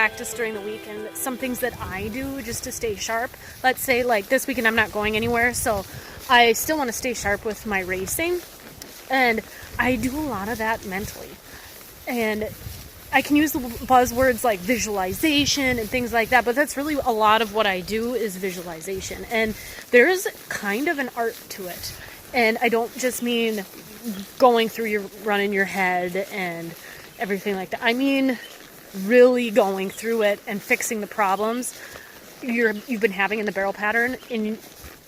practice during the week, and some things that I do just to stay sharp. Let's say like this weekend I'm not going anywhere, so I still want to stay sharp with my racing, and I do a lot of that mentally. And I can use the buzzwords like visualization and things like that, but that's really a lot of what I do is visualization. And there's kind of an art to it. And I don't just mean going through your run in your head and everything like that. I mean really going through it and fixing the problems you've been having in the barrel pattern in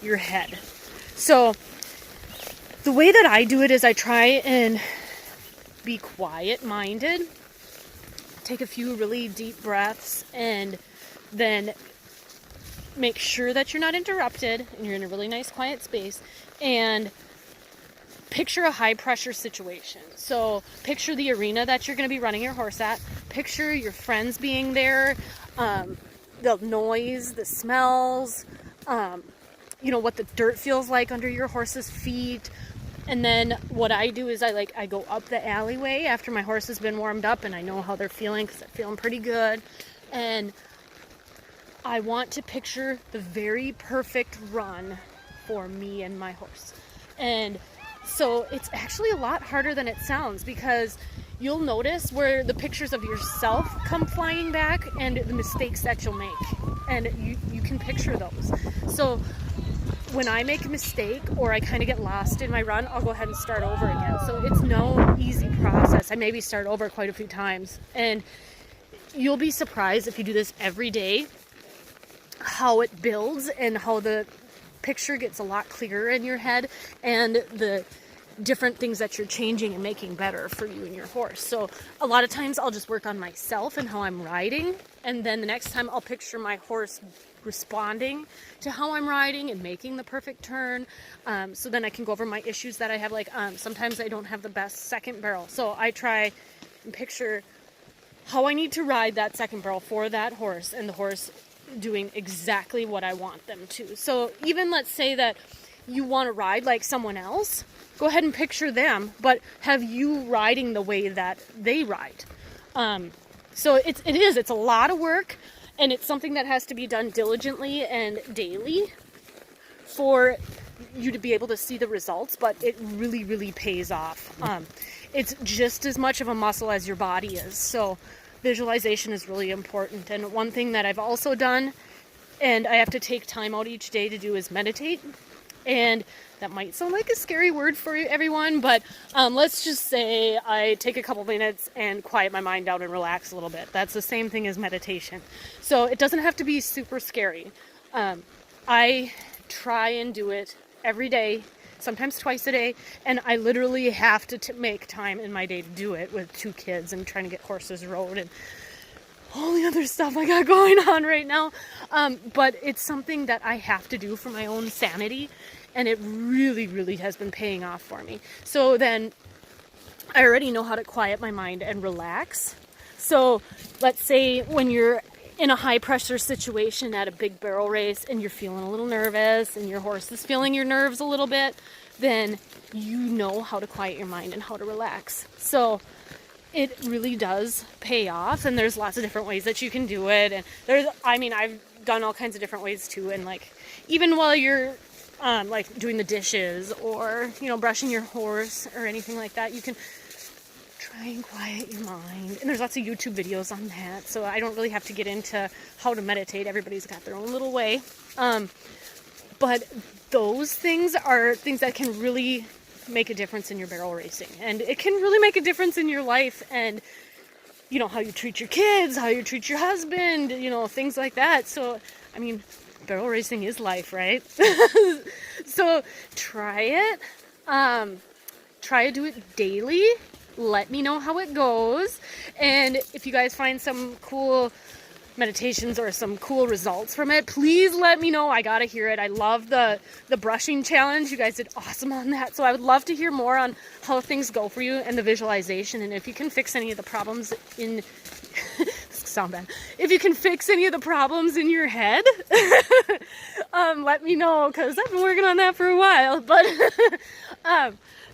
your head. So the way that I do it is I try and be quiet-minded, take a few really deep breaths, and then make sure that you're not interrupted and you're in a really nice quiet space, and picture a high pressure situation. So picture the arena that you're going to be running your horse at, picture your friends being there, the noise, the smells, what the dirt feels like under your horse's feet. And then what I do is I go up the alleyway after my horse has been warmed up and I know how they're feeling because they're feeling pretty good. And I want to picture the very perfect run for me and my horse. And so it's actually a lot harder than it sounds, because you'll notice where the pictures of yourself come flying back and the mistakes that you'll make. And you can picture those. So when I make a mistake or I kind of get lost in my run, I'll go ahead and start over again. So it's no easy process. I maybe start over quite a few times. And you'll be surprised if you do this every day, how it builds and how the picture gets a lot clearer in your head and the different things that you're changing and making better for you and your horse. So a lot of times I'll just work on myself and how I'm riding, and then the next time I'll picture my horse responding to how I'm riding and making the perfect turn. So then I can go over my issues that I have. Like sometimes I don't have the best second barrel, so I try and picture how I need to ride that second barrel for that horse, and the horse doing exactly what I want them to. So even let's say that you want to ride like someone else, go ahead and picture them, but have you riding the way that they ride. So it's a lot of work, and it's something that has to be done diligently and daily for you to be able to see the results, but it really, really pays off. It's just as much of a muscle as your body is. So visualization is really important. And one thing that I've also done, and I have to take time out each day to do, is meditate. And that might sound like a scary word for everyone, but let's just say I take a couple minutes and quiet my mind down and relax a little bit. That's the same thing as meditation. So it doesn't have to be super scary. I try and do it every day, sometimes twice a day, and I literally have to make time in my day to do it with 2 kids and trying to get horses rode and all the other stuff I got going on right now. But it's something that I have to do for my own sanity, and it really, really has been paying off for me. So then I already know how to quiet my mind and relax. So let's say when you're in a high pressure situation at a big barrel race and you're feeling a little nervous and your horse is feeling your nerves a little bit, then you know how to quiet your mind and how to relax. So it really does pay off, and there's lots of different ways that you can do it. And I've done all kinds of different ways too. And like, even while you're like doing the dishes or, brushing your horse or anything like that, you can try and quiet your mind. And there's lots of YouTube videos on that. So I don't really have to get into how to meditate. Everybody's got their own little way. But those things are things that can really make a difference in your barrel racing, and it can really make a difference in your life, and how you treat your kids, how you treat your husband, things like that. So barrel racing is life, right? So try it, try to do it daily. Let me know how it goes, and if you guys find some cool meditations or some cool results from it, please let me know. I gotta hear it. I love the brushing challenge. You guys did awesome on that, so I would love to hear more on how things go for you and the visualization, and if you can fix any of the problems in this sound bad, if you can fix any of the problems in your head, let me know, because I've been working on that for a while. But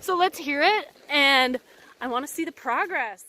so let's hear it, and I want to see the progress.